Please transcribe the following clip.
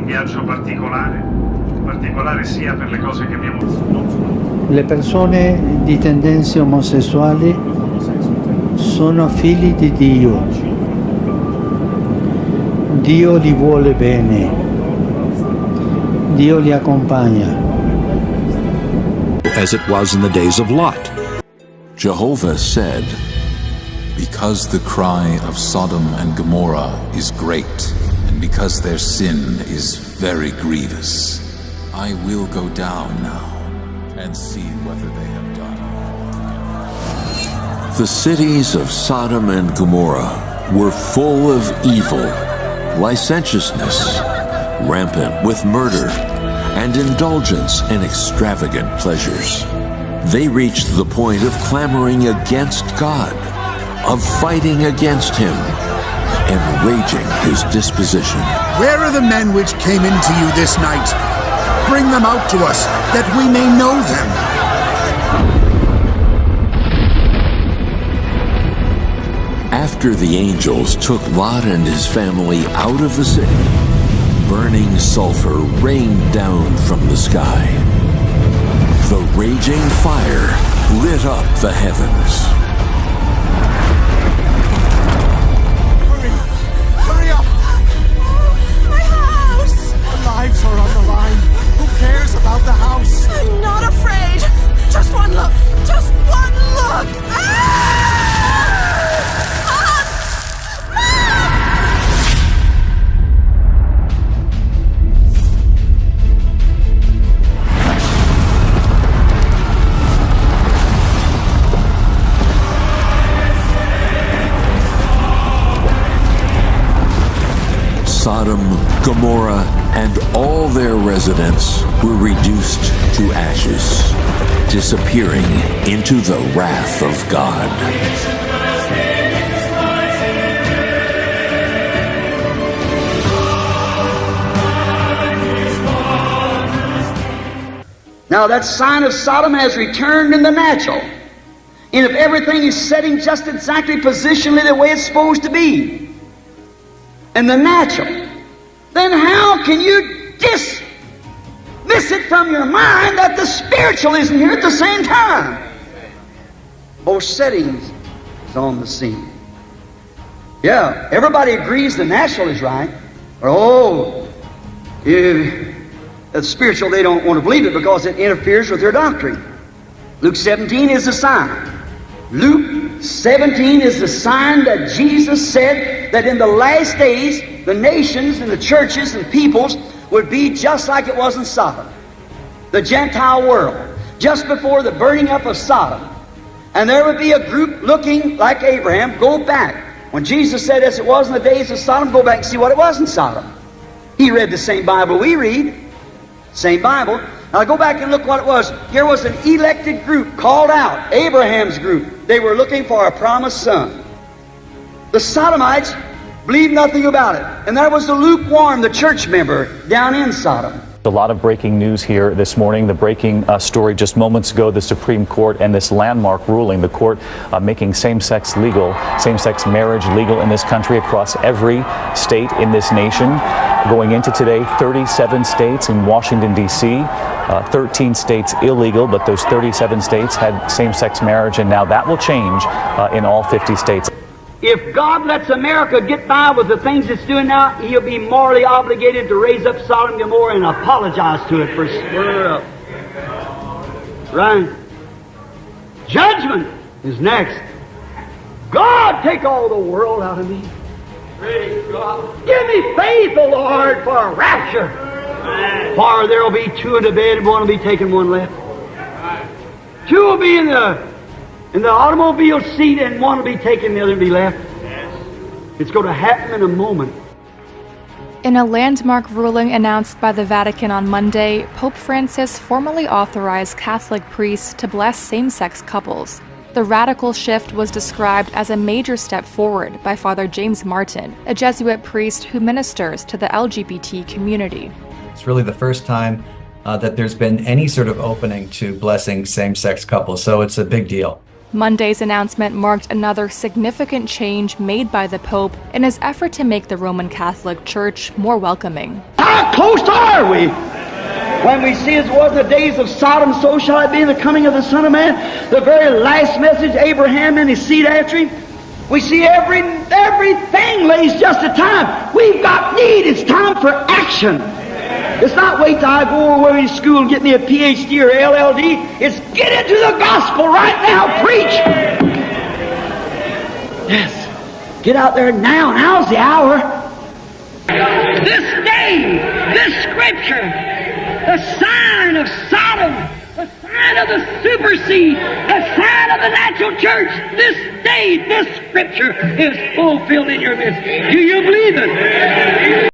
un viaggio particolare sia per le cose che abbiamo vissuto. Le persone di tendenze omosessuali sono figli di Dio. Dio li vuole bene. Dio li accompagna. As it was in the days of Lot. Jehovah said, "Because the cry of Sodom and Gomorrah is great, and because their sin is very grievous, I will go down now and see whether they have done all." The cities of Sodom and Gomorrah were full of evil, licentiousness, rampant with murder, and indulgence in extravagant pleasures. They reached the point of clamoring against God, of fighting against Him, and raging His disposition. Where are the men which came into you this night? Bring them out to us, that we may know them. After the angels took Lot and his family out of the city, burning sulfur rained down from the sky. The raging fire lit up the heavens. Hurry up! My house! Our lives are on the line. Who cares about the house? I'm not afraid. Just one look. Just one look. Ah! Sodom, Gomorrah, and all their residents were reduced to ashes, disappearing into the wrath of God. Now that sign of Sodom has returned in the natural. And if everything is setting just exactly positionally the way it's supposed to be, in the natural, then how can you dismiss it from your mind that the spiritual isn't here at the same time? Both settings is on the scene. Yeah, everybody agrees the natural is right. Or, the spiritual, they don't want to believe it because it interferes with their doctrine. Luke 17 is the sign. Luke 17 is the sign that Jesus said that in the last days, the nations and the churches and peoples would be just like it was in Sodom, the Gentile world, just before the burning up of Sodom. And there would be a group looking like Abraham, go back. When Jesus said, as it was in the days of Sodom, go back and see what it was in Sodom. He read the same Bible we read, same Bible. Now go back and look what it was. Here was an elected group called out, Abraham's group. They were looking for a promised son. The Sodomites believed nothing about it. And there was the lukewarm, the church member down in Sodom. A lot of breaking news here this morning. The breaking story just moments ago, the Supreme Court and this landmark ruling, the court making same-sex marriage legal in this country across every state in this nation. Going into today, 37 states in Washington, D.C., 13 states illegal, but those 37 states had same-sex marriage, and now that will change in all 50 states. If God lets America get by with the things it's doing now, He'll be morally obligated to raise up Sodom and Gomorrah and apologize to it for stirring her up. Right? Judgment is next. God, take all the world out of me. Praise God. Give me faith, O Lord, for a rapture. For there will be two in the bed and one will be taken, one left. Two will be in the automobile seat and one will be taken, the other will be left. It's going to happen in a moment. In a landmark ruling announced by the Vatican on Monday, Pope Francis formally authorized Catholic priests to bless same-sex couples. The radical shift was described as a major step forward by Father James Martin, a Jesuit priest who ministers to the LGBT community. It's really the first time that there's been any sort of opening to blessing same-sex couples, so it's a big deal. Monday's announcement marked another significant change made by the Pope in his effort to make the Roman Catholic Church more welcoming. How close are we? When we see as it was in the days of Sodom, so shall it be in the coming of the Son of Man. The very last message, Abraham and his seed after him. We see everything lays just a time. We've got need. It's time for action. It's not wait till I go away to school and get me a PhD or LLD. It's get into the gospel right now. Preach. Yes. Get out there now. Now's the hour. This day, this scripture, the sign of Sodom, the sign of the super seed, the sign of the natural church, this day, this scripture is fulfilled in your midst. Do you believe it?